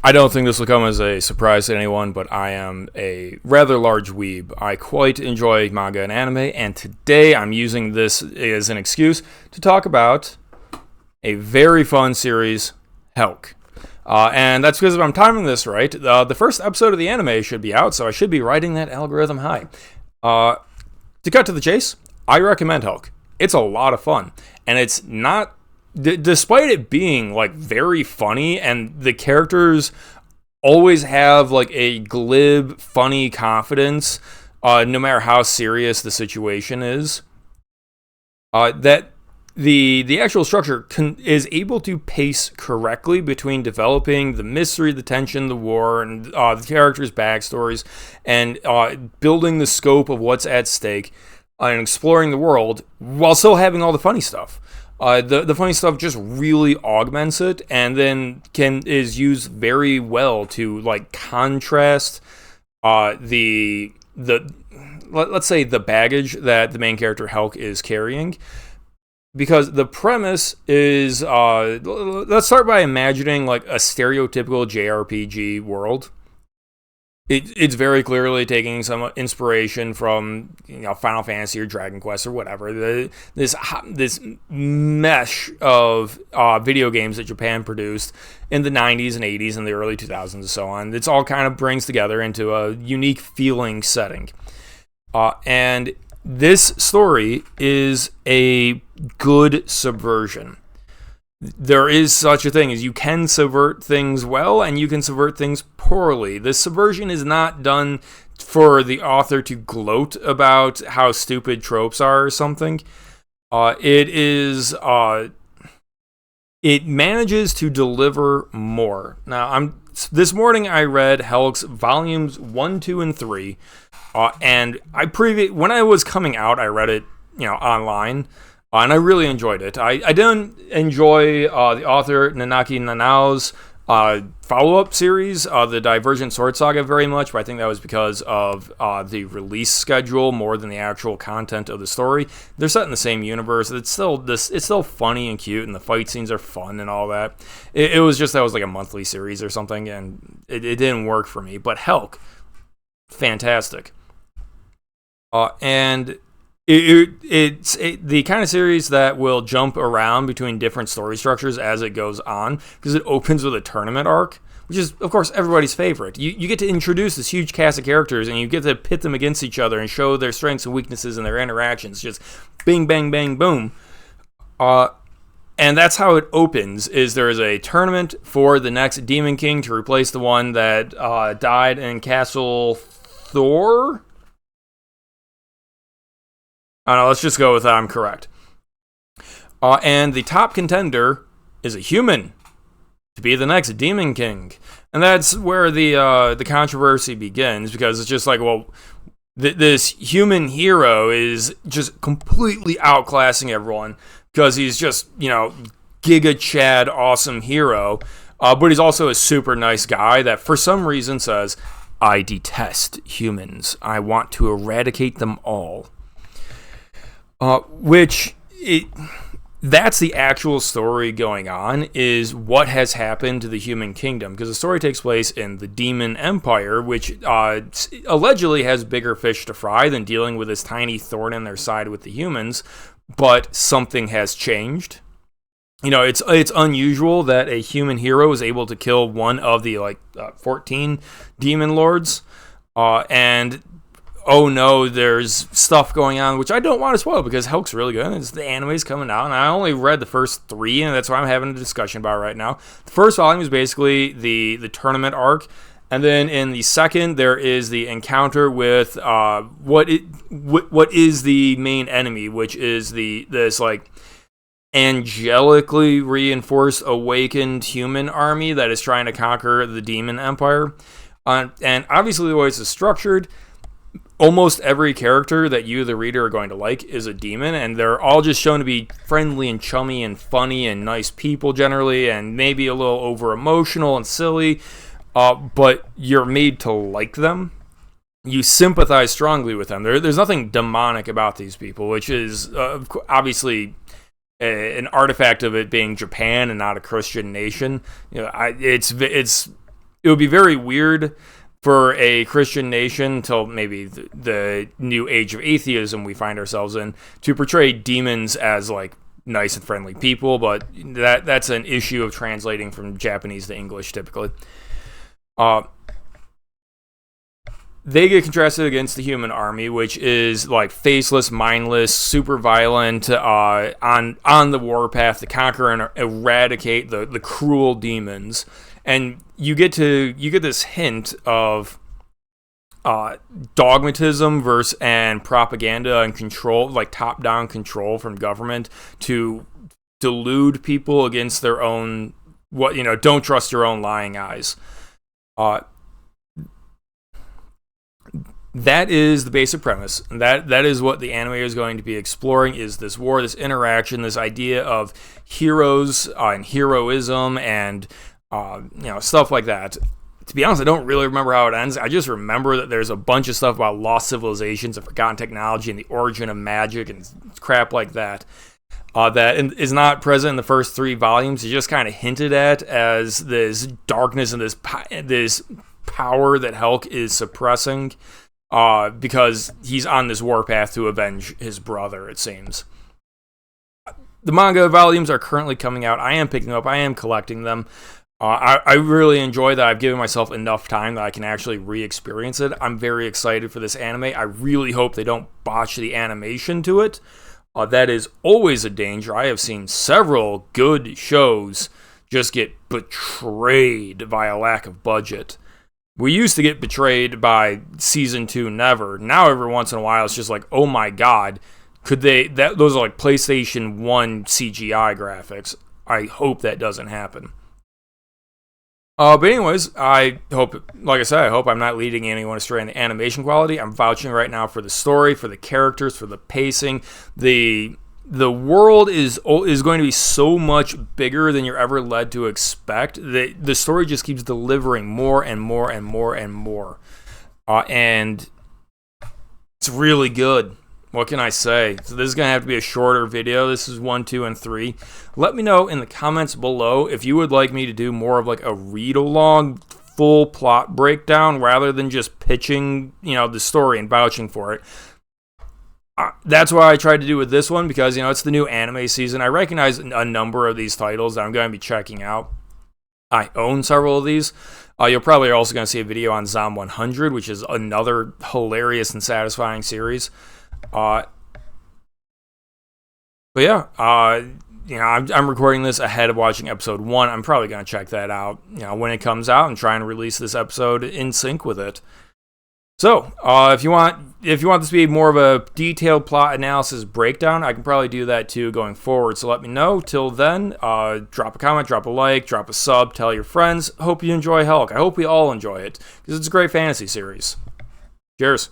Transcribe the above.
I don't think this will come as a surprise to anyone, but I am a rather large weeb. I quite enjoy manga and anime, and today I'm using this as an excuse to talk about a very fun series, Helck. And that's because if I'm timing this right, the first episode of the anime should be out, so I should be riding that algorithm high. To cut to the chase, I recommend Helck. It's a lot of fun, and it's not... despite it being like very funny, and the characters always have like a glib, funny confidence, no matter how serious the situation is, that the actual structure is able to pace correctly between developing the mystery, the tension, the war, and the characters' backstories, and building the scope of what's at stake, and exploring the world while still having all the funny stuff. The funny stuff just really augments it, and then is used very well to like contrast the let's say the baggage that the main character Helck is carrying. Because the premise is, let's start by imagining like a stereotypical JRPG world. It's very clearly taking some inspiration from Final Fantasy or Dragon Quest or whatever. This mesh of video games that Japan produced in the 90s and 80s and the early 2000s and so on. It's all kind of brings together into a unique feeling setting. And this story is a good subversion. There is such a thing as you can subvert things well and you can subvert things poorly. This subversion is not done for the author to gloat about how stupid tropes are or something. It manages to deliver more. Now, this morning I read Helck's volumes 1, 2, and 3, and when I was coming out, I read it, online. And I really enjoyed it. I didn't enjoy the author Nanaki Nanao's follow-up series, the Divergent Sword Saga, very much, but I think that was because of the release schedule more than the actual content of the story. They're set in the same universe. It's still funny and cute, and the fight scenes are fun and all that. It was just that was like a monthly series or something, and it didn't work for me. But Helck, fantastic. And it's the kind of series that will jump around between different story structures as it goes on, because it opens with a tournament arc, which is, of course, everybody's favorite. You get to introduce this huge cast of characters, and you get to pit them against each other and show their strengths and weaknesses and their interactions. Just bing, bang, bang, boom. And that's how it opens, is there is a tournament for the next Demon King to replace the one that died in Castle Thor? I don't know, let's just go with that. I'm correct. And the top contender is a human to be the next Demon King. And that's where the controversy begins, because it's just like, well, this human hero is just completely outclassing everyone, because he's just, Giga Chad awesome hero. But he's also a super nice guy that for some reason says, I detest humans. I want to eradicate them all. That's the actual story going on, is what has happened to the human kingdom, because the story takes place in the Demon Empire, which allegedly has bigger fish to fry than dealing with this tiny thorn in their side with the humans, but something has changed. It's unusual that a human hero is able to kill one of the 14 demon lords, and oh no, there's stuff going on, which I don't want to spoil because Helck's really good. The anime's coming out, and I only read the first 3, and that's what I'm having a discussion about right now. The first volume is basically the tournament arc, and then in the second, there is the encounter with what is the main enemy, which is this angelically reinforced, awakened human army that is trying to conquer the Demon Empire. And obviously, the way it's structured, almost every character that you, the reader, are going to like is a demon, and they're all just shown to be friendly and chummy and funny and nice people generally, and maybe a little over-emotional and silly, but you're made to like them. You sympathize strongly with them. There's nothing demonic about these people, which is obviously an artifact of it being Japan and not a Christian nation. It's it would be very weird for a Christian nation, until maybe the new age of atheism we find ourselves in, to portray demons as like nice and friendly people, but that's an issue of translating from Japanese to English typically. They get contrasted against the human army, which is like faceless, mindless, super violent, on the warpath to conquer and eradicate the cruel demons. And you get this hint of dogmatism versus and propaganda and control, like top-down control from government to delude people against their own, don't trust your own lying eyes. That is the basic premise. That is what the anime is going to be exploring, is this war, this interaction, this idea of heroes and heroism and stuff like that. To be honest, I don't really remember how it ends. I just remember that there's a bunch of stuff about lost civilizations and forgotten technology and the origin of magic and crap like that. That is not present in the first 3 volumes. It's just kind of hinted at as this darkness and this power that Helck is suppressing. Because he's on this warpath to avenge his brother, it seems. The manga volumes are currently coming out. I am picking them up. I am collecting them. I really enjoy that I've given myself enough time that I can actually re-experience it. I'm very excited for this anime. I really hope they don't botch the animation to it. That is always a danger. I have seen several good shows just get betrayed by a lack of budget. We used to get betrayed by season 2 never. Now every once in a while it's just like, oh my god, those are like PlayStation 1 CGI graphics. I hope that doesn't happen. But anyways, I hope I'm not leading anyone astray in the animation quality. I'm vouching right now for the story, for the characters, for the pacing. The world is going to be so much bigger than you're ever led to expect. The story just keeps delivering more and more and more and more. And it's really good. What can I say? So this is going to have to be a shorter video. This is 1, 2, and 3. Let me know in the comments below if you would like me to do more of like a read-along, full plot breakdown rather than just pitching, the story and vouching for it. That's what I tried to do with this one because, it's the new anime season. I recognize a number of these titles that I'm going to be checking out. I own several of these. You're probably also going to see a video on Zom 100, which is another hilarious and satisfying series. But yeah, I'm recording this ahead of watching episode 1. I'm probably going to check that out, when it comes out and try and release this episode in sync with it. So, if you want this to be more of a detailed plot analysis breakdown, I can probably do that too going forward. So let me know. Till then, drop a comment, drop a like, drop a sub, tell your friends. Hope you enjoy Helck. I hope we all enjoy it because it's a great fantasy series. Cheers.